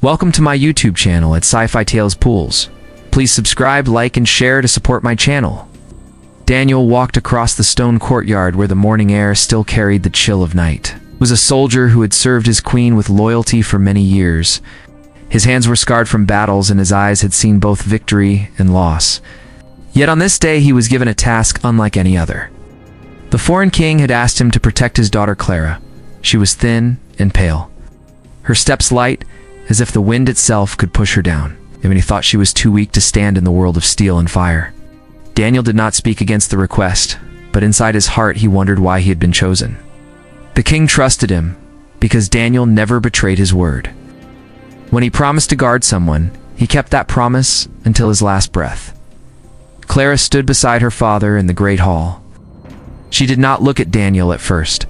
Welcome to my YouTube channel at Sci-Fi Tales Pools. Please subscribe, like, and share to support my channel. Daniel walked across the stone courtyard where the morning air still carried the chill of night. He was a soldier who had served his queen with loyalty for many years. His hands were scarred from battles and his eyes had seen both victory and loss. Yet on this day he was given a task unlike any other. The foreign king had asked him to protect his daughter Clara. She was thin and pale. Her steps light, as if the wind itself could push her down, even he thought she was too weak to stand in the world of steel and fire. Daniel did not speak against the request, but inside his heart he wondered why he had been chosen. The king trusted him, because Daniel never betrayed his word. When he promised to guard someone, he kept that promise until his last breath. Clara stood beside her father in the great hall. She did not look at Daniel at first.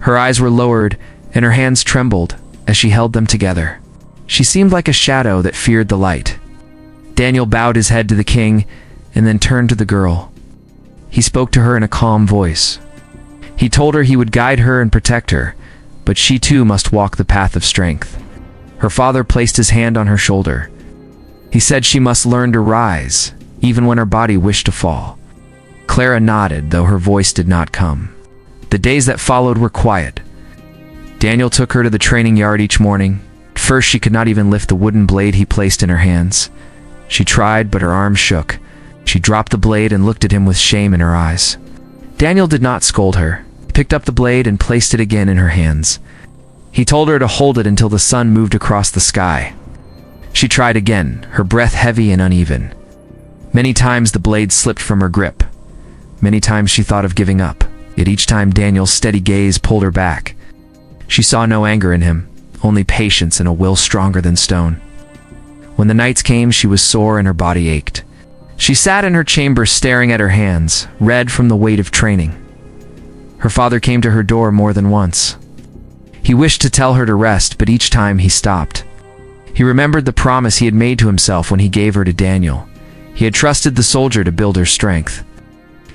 Her eyes were lowered, and her hands trembled as she held them together. She seemed like a shadow that feared the light. Daniel bowed his head to the king, and then turned to the girl. He spoke to her in a calm voice. He told her he would guide her and protect her, but she too must walk the path of strength. Her father placed his hand on her shoulder. He said she must learn to rise, even when her body wished to fall. Clara nodded, though her voice did not come. The days that followed were quiet. Daniel took her to the training yard each morning. At first she could not even lift the wooden blade he placed in her hands. She tried, but her arms shook. She dropped the blade and looked at him with shame in her eyes. Daniel did not scold her. He picked up the blade and placed it again in her hands. He told her to hold it until the sun moved across the sky. She tried again, her breath heavy and uneven. Many times the blade slipped from her grip. Many times she thought of giving up, yet each time Daniel's steady gaze pulled her back. She saw no anger in him, only patience and a will stronger than stone. When the nights came, she was sore and her body ached. She sat in her chamber staring at her hands, red from the weight of training. Her father came to her door more than once. He wished to tell her to rest, but each time he stopped. He remembered the promise he had made to himself when he gave her to Daniel. He had trusted the soldier to build her strength.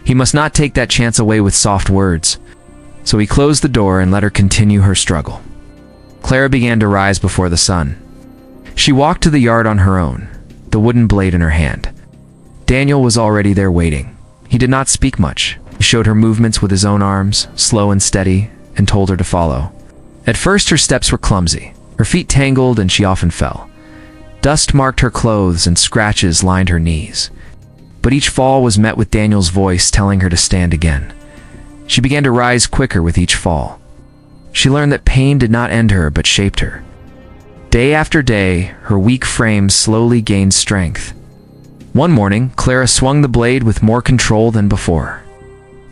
He must not take that chance away with soft words. So he closed the door and let her continue her struggle. Clara began to rise before the sun. She walked to the yard on her own, the wooden blade in her hand. Daniel was already there waiting. He did not speak much. He showed her movements with his own arms, slow and steady, and told her to follow. At first her steps were clumsy. Her feet tangled and she often fell. Dust marked her clothes and scratches lined her knees. But each fall was met with Daniel's voice telling her to stand again. She began to rise quicker with each fall. She learned that pain did not end her but shaped her. Day after day, her weak frame slowly gained strength. One morning, Clara swung the blade with more control than before.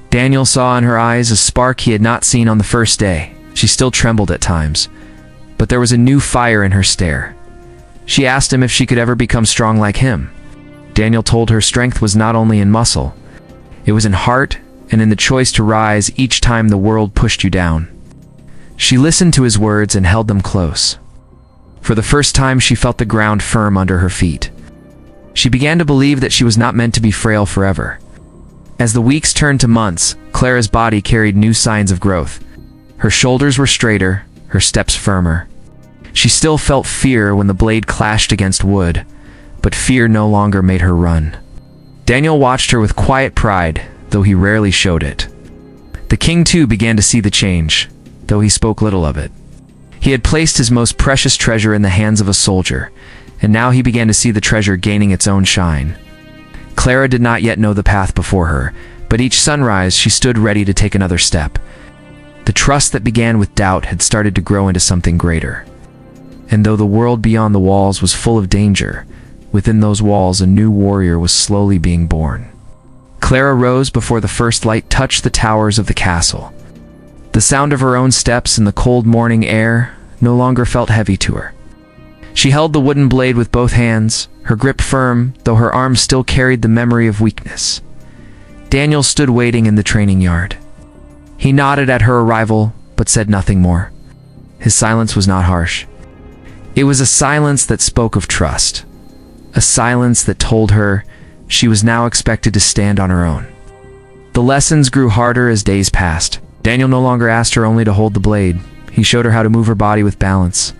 Daniel saw in her eyes a spark he had not seen on the first day. She still trembled at times, but there was a new fire in her stare. She asked him if she could ever become strong like him. Daniel told her strength was not only in muscle, it was in heart and in the choice to rise each time the world pushed you down. She listened to his words and held them close. For the first time, she felt the ground firm under her feet. She began to believe that she was not meant to be frail forever. As the weeks turned to months, Clara's body carried new signs of growth. Her shoulders were straighter, her steps firmer. She still felt fear when the blade clashed against wood, but fear no longer made her run. Daniel watched her with quiet pride, though he rarely showed it. The king too began to see the change, though he spoke little of it. He had placed his most precious treasure in the hands of a soldier, and now he began to see the treasure gaining its own shine. Clara did not yet know the path before her, but each sunrise she stood ready to take another step. The trust that began with doubt had started to grow into something greater. And though the world beyond the walls was full of danger, within those walls a new warrior was slowly being born. Clara rose before the first light touched the towers of the castle. The sound of her own steps in the cold morning air no longer felt heavy to her. She held the wooden blade with both hands, her grip firm, though her arms still carried the memory of weakness. Daniel stood waiting in the training yard. He nodded at her arrival, but said nothing more. His silence was not harsh. It was a silence that spoke of trust. A silence that told her she was now expected to stand on her own. The lessons grew harder as days passed. Daniel no longer asked her only to hold the blade. He showed her how to move her body with balance.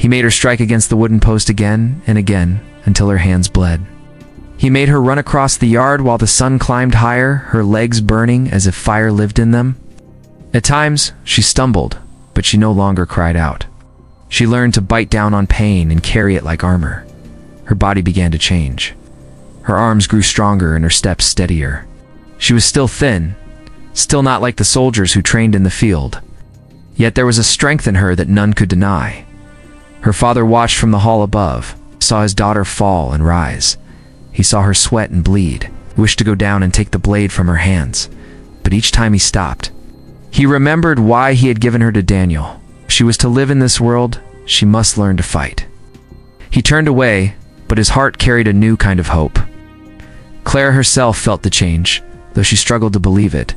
He made her strike against the wooden post again and again until her hands bled. He made her run across the yard while the sun climbed higher, her legs burning as if fire lived in them. At times, she stumbled, but she no longer cried out. She learned to bite down on pain and carry it like armor. Her body began to change. Her arms grew stronger and her steps steadier. She was still thin, still not like the soldiers who trained in the field. Yet there was a strength in her that none could deny. Her father watched from the hall above, saw his daughter fall and rise. He saw her sweat and bleed, wished to go down and take the blade from her hands, but each time he stopped. He remembered why he had given her to Daniel. If she was to live in this world, she must learn to fight. He turned away, but his heart carried a new kind of hope. Clara herself felt the change, though she struggled to believe it.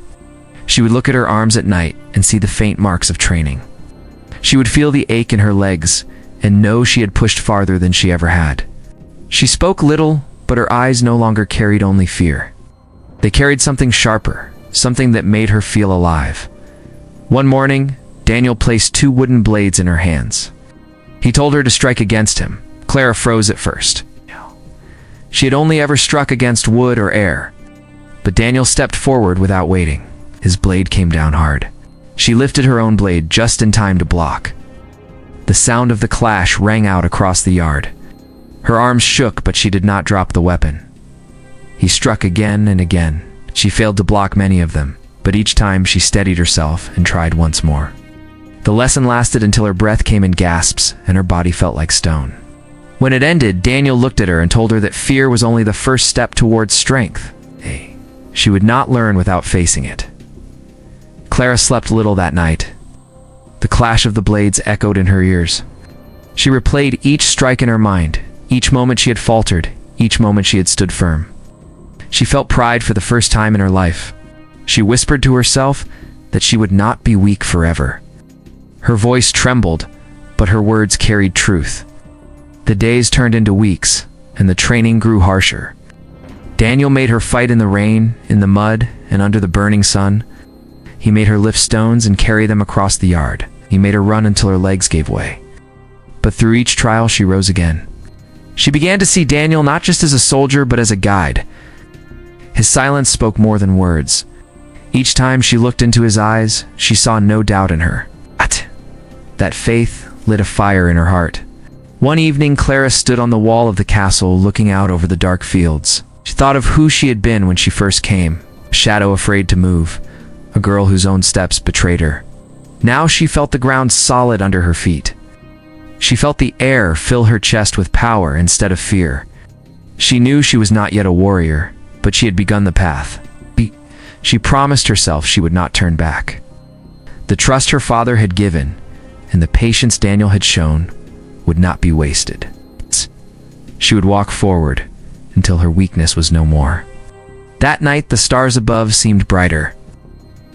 She would look at her arms at night and see the faint marks of training. She would feel the ache in her legs and know she had pushed farther than she ever had. She spoke little, but her eyes no longer carried only fear. They carried something sharper, something that made her feel alive. One morning, Daniel placed 2 wooden blades in her hands. He told her to strike against him. Clara froze at first. She had only ever struck against wood or air. But Daniel stepped forward without waiting. His blade came down hard. She lifted her own blade just in time to block. The sound of the clash rang out across the yard. Her arms shook, but she did not drop the weapon. He struck again and again. She failed to block many of them, but each time she steadied herself and tried once more. The lesson lasted until her breath came in gasps and her body felt like stone. When it ended, Daniel looked at her and told her that fear was only the first step towards strength. She would not learn without facing it. Clara slept little that night. The clash of the blades echoed in her ears. She replayed each strike in her mind, each moment she had faltered, each moment she had stood firm. She felt pride for the first time in her life. She whispered to herself that she would not be weak forever. Her voice trembled, but her words carried truth. The days turned into weeks, and the training grew harsher. Daniel made her fight in the rain, in the mud, and under the burning sun. He made her lift stones and carry them across the yard. He made her run until her legs gave way. But through each trial, she rose again. She began to see Daniel not just as a soldier, but as a guide. His silence spoke more than words. Each time she looked into his eyes, she saw no doubt in her. That faith lit a fire in her heart. One evening, Clara stood on the wall of the castle looking out over the dark fields. She thought of who she had been when she first came, a shadow afraid to move, a girl whose own steps betrayed her. Now she felt the ground solid under her feet. She felt the air fill her chest with power instead of fear. She knew she was not yet a warrior, but she had begun the path. She promised herself she would not turn back. The trust her father had given, and the patience Daniel had shown, would not be wasted. She would walk forward until her weakness was no more. That night, the stars above seemed brighter,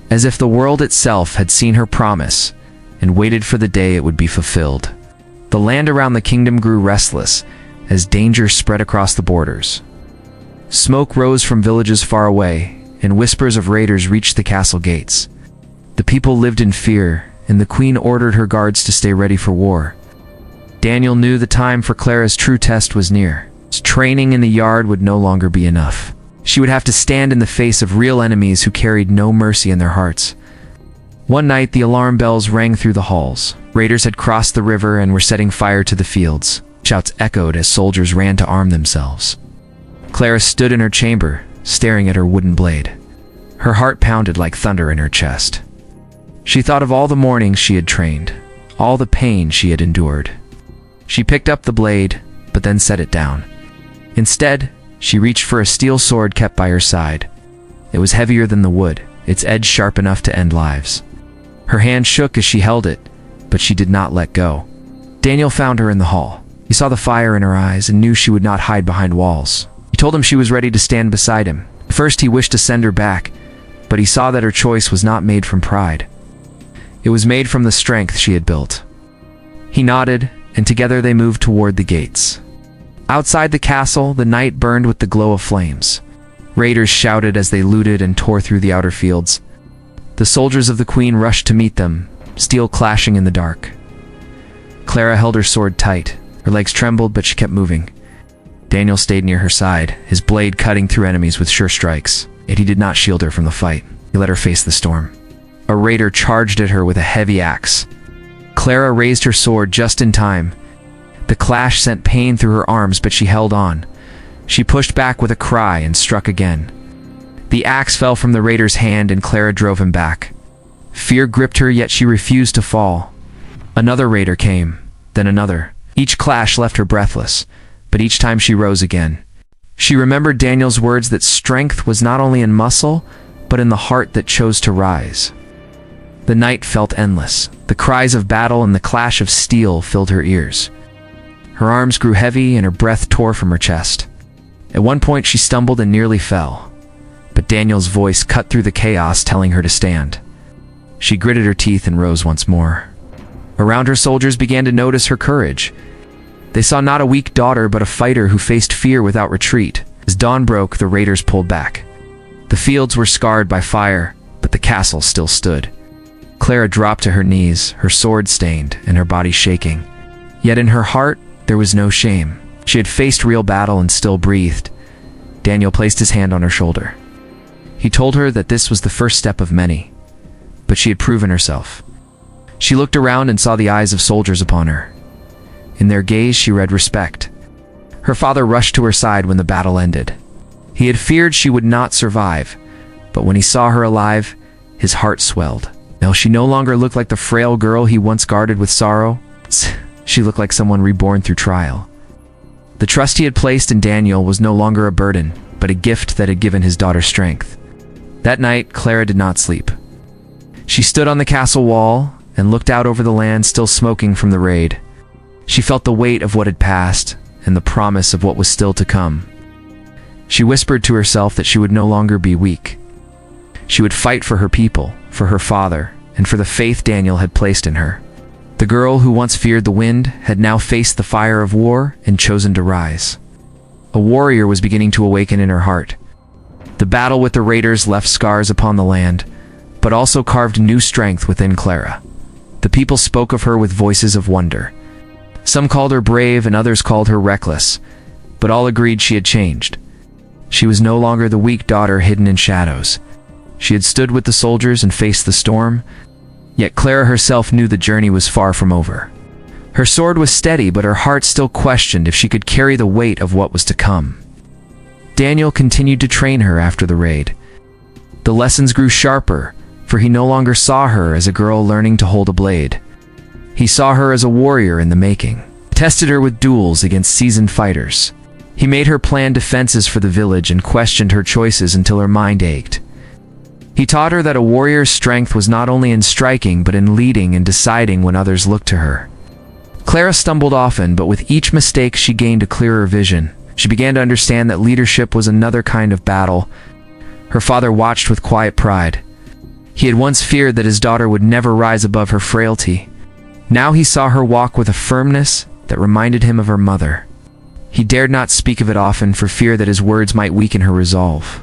as if the world itself had seen her promise and waited for the day it would be fulfilled. The land around the kingdom grew restless as danger spread across the borders. Smoke rose from villages far away, and whispers of raiders reached the castle gates. The people lived in fear, and the queen ordered her guards to stay ready for war. Daniel knew the time for Clara's true test was near. Training in the yard would no longer be enough. She would have to stand in the face of real enemies who carried no mercy in their hearts. One night, the alarm bells rang through the halls. Raiders had crossed the river and were setting fire to the fields. Shouts echoed as soldiers ran to arm themselves. Clara stood in her chamber, staring at her wooden blade. Her heart pounded like thunder in her chest. She thought of all the mornings she had trained, all the pain she had endured. She picked up the blade, but then set it down. Instead, she reached for a steel sword kept by her side. It was heavier than the wood, its edge sharp enough to end lives. Her hand shook as she held it, but she did not let go. Daniel found her in the hall. He saw the fire in her eyes and knew she would not hide behind walls. He told him she was ready to stand beside him. First, he wished to send her back, but he saw that her choice was not made from pride. It was made from the strength she had built. He nodded, and together they moved toward the gates. Outside the castle, the night burned with the glow of flames. Raiders shouted as they looted and tore through the outer fields. The soldiers of the queen rushed to meet them, steel clashing in the dark. Clara held her sword tight. Her legs trembled, but she kept moving. Daniel stayed near her side, his blade cutting through enemies with sure strikes. Yet he did not shield her from the fight. He let her face the storm. A raider charged at her with a heavy axe. Clara raised her sword just in time. The clash sent pain through her arms, but she held on. She pushed back with a cry and struck again. The axe fell from the raider's hand and Clara drove him back. Fear gripped her, yet she refused to fall. Another raider came, then another. Each clash left her breathless, but each time she rose again. She remembered Daniel's words that strength was not only in muscle, but in the heart that chose to rise. The night felt endless. The cries of battle and the clash of steel filled her ears. Her arms grew heavy and her breath tore from her chest. At one point she stumbled and nearly fell, but Daniel's voice cut through the chaos, telling her to stand. She gritted her teeth and rose once more. Around her, soldiers began to notice her courage. They saw not a weak daughter, but a fighter who faced fear without retreat. As dawn broke, the raiders pulled back. The fields were scarred by fire, but the castle still stood. Clara dropped to her knees, her sword stained and her body shaking. Yet in her heart, there was no shame. She had faced real battle and still breathed. Daniel placed his hand on her shoulder. He told her that this was the first step of many, but she had proven herself. She looked around and saw the eyes of soldiers upon her. In their gaze, she read respect. Her father rushed to her side when the battle ended. He had feared she would not survive, but when he saw her alive, his heart swelled. Now she no longer looked like the frail girl he once guarded with sorrow. She looked like someone reborn through trial. The trust he had placed in Daniel was no longer a burden, but a gift that had given his daughter strength. That night, Clara did not sleep. She stood on the castle wall and looked out over the land still smoking from the raid. She felt the weight of what had passed and the promise of what was still to come. She whispered to herself that she would no longer be weak. She would fight for her people, for her father, and for the faith Daniel had placed in her. The girl who once feared the wind had now faced the fire of war and chosen to rise. A warrior was beginning to awaken in her heart. The battle with the raiders left scars upon the land, but also carved new strength within Clara. The people spoke of her with voices of wonder. Some called her brave and others called her reckless, but all agreed she had changed. She was no longer the weak daughter hidden in shadows. She had stood with the soldiers and faced the storm, yet Clara herself knew the journey was far from over. Her sword was steady, but her heart still questioned if she could carry the weight of what was to come. Daniel continued to train her after the raid. The lessons grew sharper, for he no longer saw her as a girl learning to hold a blade. He saw her as a warrior in the making, tested her with duels against seasoned fighters. He made her plan defenses for the village and questioned her choices until her mind ached. He taught her that a warrior's strength was not only in striking, but in leading and deciding when others looked to her. Clara stumbled often, but with each mistake she gained a clearer vision. She began to understand that leadership was another kind of battle. Her father watched with quiet pride. He had once feared that his daughter would never rise above her frailty. Now he saw her walk with a firmness that reminded him of her mother. He dared not speak of it often for fear that his words might weaken her resolve.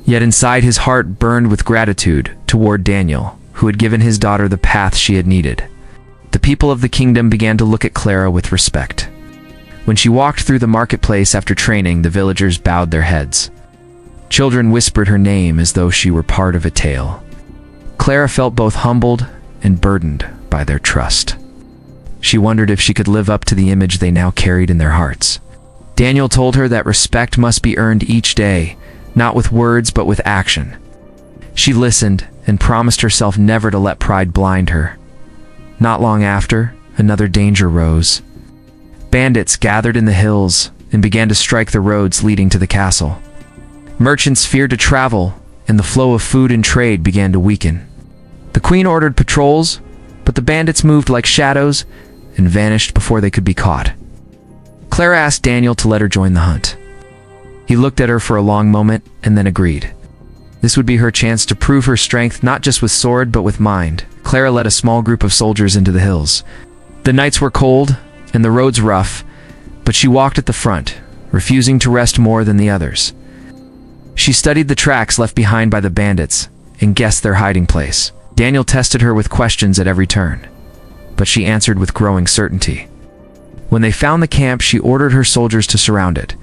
Yet inside his heart burned with gratitude toward Daniel, who had given his daughter the path she had needed. The people of the kingdom began to look at Clara with respect. When she walked through the marketplace after training, the villagers bowed their heads. Children whispered her name as though she were part of a tale. Clara felt both humbled and burdened by their trust. She wondered if she could live up to the image they now carried in their hearts. Daniel told her that respect must be earned each day, not with words but with action. She listened and promised herself never to let pride blind her. Not long after, another danger rose. Bandits gathered in the hills and began to strike the roads leading to the castle. Merchants feared to travel, and the flow of food and trade began to weaken. The queen ordered patrols, but the bandits moved like shadows and vanished before they could be caught. Clara asked Daniel to let her join the hunt. He looked at her for a long moment and then agreed. This would be her chance to prove her strength not just with sword but with mind. Clara led a small group of soldiers into the hills. The nights were cold and the roads rough, but she walked at the front, refusing to rest more than the others. She studied the tracks left behind by the bandits and guessed their hiding place. Daniel tested her with questions at every turn. but she answered with growing certainty. When they found the camp, she ordered her soldiers to surround it.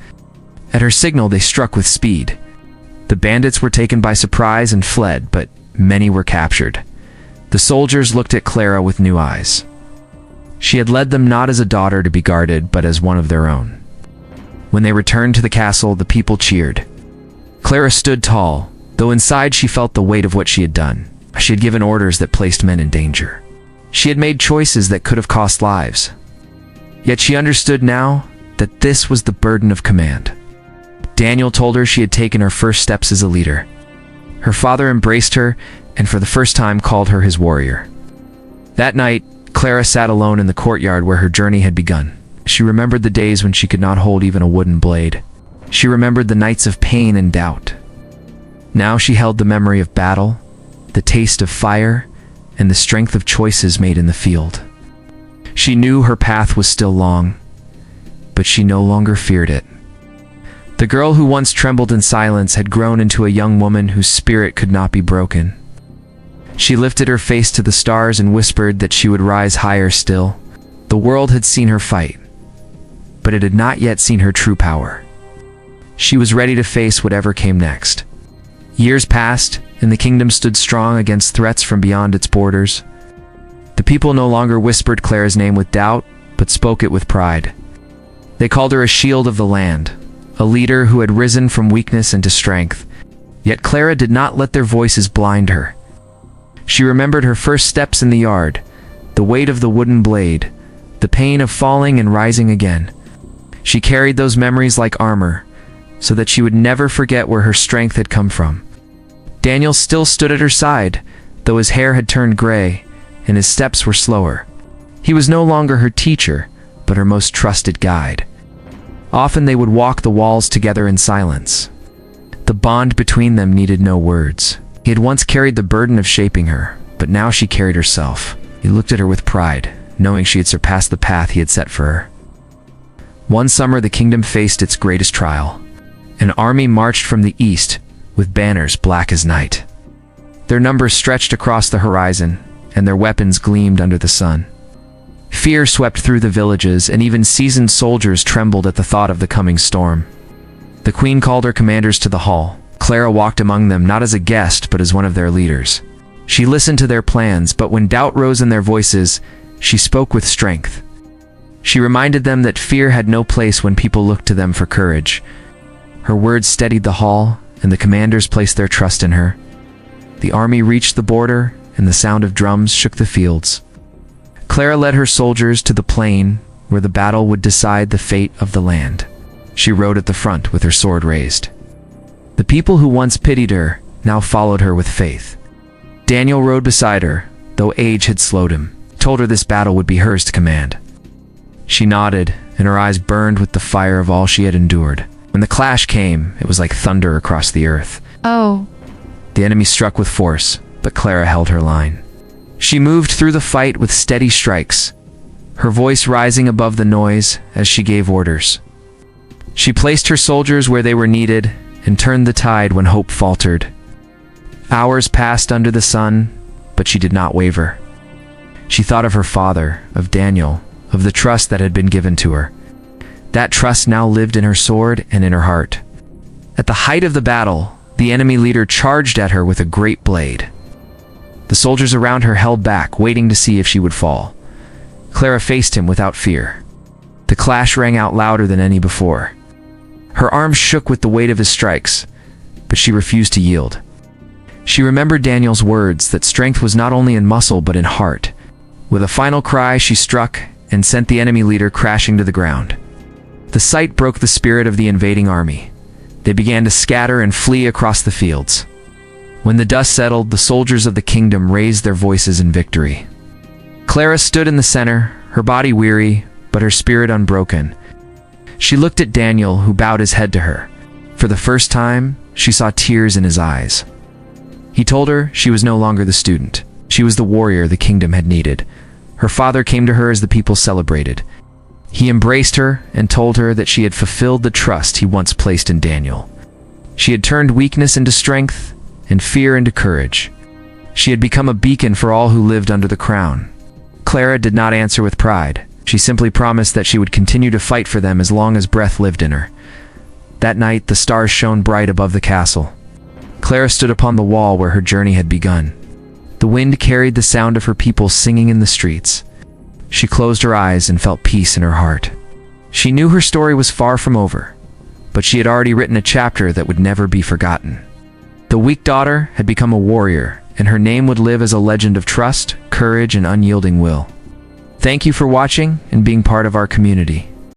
At her signal, they struck with speed. The bandits were taken by surprise and fled, but many were captured. The soldiers looked at Clara with new eyes. She had led them not as a daughter to be guarded, but as one of their own. When they returned to the castle, the people cheered. Clara stood tall, though inside she felt the weight of what she had done. She had given orders that placed men in danger. She had made choices that could have cost lives. Yet she understood now that this was the burden of command. Daniel told her she had taken her first steps as a leader. Her father embraced her and for the first time called her his warrior. That night, Clara sat alone in the courtyard where her journey had begun. She remembered the days when she could not hold even a wooden blade. She remembered the nights of pain and doubt. Now she held the memory of battle, the taste of fire, and the strength of choices made in the field. She knew her path was still long, but she no longer feared it. The girl who once trembled in silence had grown into a young woman whose spirit could not be broken. She lifted her face to the stars and whispered that she would rise higher still. The world had seen her fight, but it had not yet seen her true power. She was ready to face whatever came next. Years passed, and the kingdom stood strong against threats from beyond its borders. The people no longer whispered Clara's name with doubt, but spoke it with pride. They called her a shield of the land, a leader who had risen from weakness into strength. Yet Clara did not let their voices blind her. She remembered her first steps in the yard, the weight of the wooden blade, the pain of falling and rising again. She carried those memories like armor, so that she would never forget where her strength had come from. Daniel still stood at her side, though his hair had turned gray, and his steps were slower. He was no longer her teacher, but her most trusted guide. Often they would walk the walls together in silence. The bond between them needed no words. He had once carried the burden of shaping her, but now she carried herself. He looked at her with pride, knowing she had surpassed the path he had set for her. One summer the kingdom faced its greatest trial. An army marched from the east, with banners black as night. Their numbers stretched across the horizon, and their weapons gleamed under the sun. Fear swept through the villages, and even seasoned soldiers trembled at the thought of the coming storm. The queen called her commanders to the hall. Clara walked among them not as a guest, but as one of their leaders. She listened to their plans, but when doubt rose in their voices, she spoke with strength. She reminded them that fear had no place when people looked to them for courage. Her words steadied the hall, and the commanders placed their trust in her. The army reached the border, and the sound of drums shook the fields. Clara led her soldiers to the plain, where the battle would decide the fate of the land. She rode at the front with her sword raised. The people who once pitied her now followed her with faith. Daniel rode beside her, though age had slowed him, told her this battle would be hers to command. She nodded, and her eyes burned with the fire of all she had endured. When the clash came, it was like thunder across the earth. Oh. The enemy struck with force, but Clara held her line. She moved through the fight with steady strikes, her voice rising above the noise as she gave orders. She placed her soldiers where they were needed and turned the tide when hope faltered. Hours passed under the sun, but she did not waver. She thought of her father, of Daniel, of the trust that had been given to her. That trust now lived in her sword and in her heart. At the height of the battle, the enemy leader charged at her with a great blade. The soldiers around her held back, waiting to see if she would fall. Clara faced him without fear. The clash rang out louder than any before. Her arms shook with the weight of his strikes, but she refused to yield. She remembered Daniel's words that strength was not only in muscle but in heart. With a final cry, she struck and sent the enemy leader crashing to the ground. The sight broke the spirit of the invading army. They began to scatter and flee across the fields. When the dust settled, the soldiers of the kingdom raised their voices in victory. Clara stood in the center, her body weary, but her spirit unbroken. She looked at Daniel, who bowed his head to her. For the first time, she saw tears in his eyes. He told her she was no longer the student. She was the warrior the kingdom had needed. Her father came to her as the people celebrated. He embraced her and told her that she had fulfilled the trust he once placed in Daniel. She had turned weakness into strength and fear into courage. She had become a beacon for all who lived under the crown. Clara did not answer with pride. She simply promised that she would continue to fight for them as long as breath lived in her. That night, the stars shone bright above the castle. Clara stood upon the wall where her journey had begun. The wind carried the sound of her people singing in the streets. She closed her eyes and felt peace in her heart. She knew her story was far from over, but she had already written a chapter that would never be forgotten. The weak daughter had become a warrior, and her name would live as a legend of trust, courage, and unyielding will. Thank you for watching and being part of our community.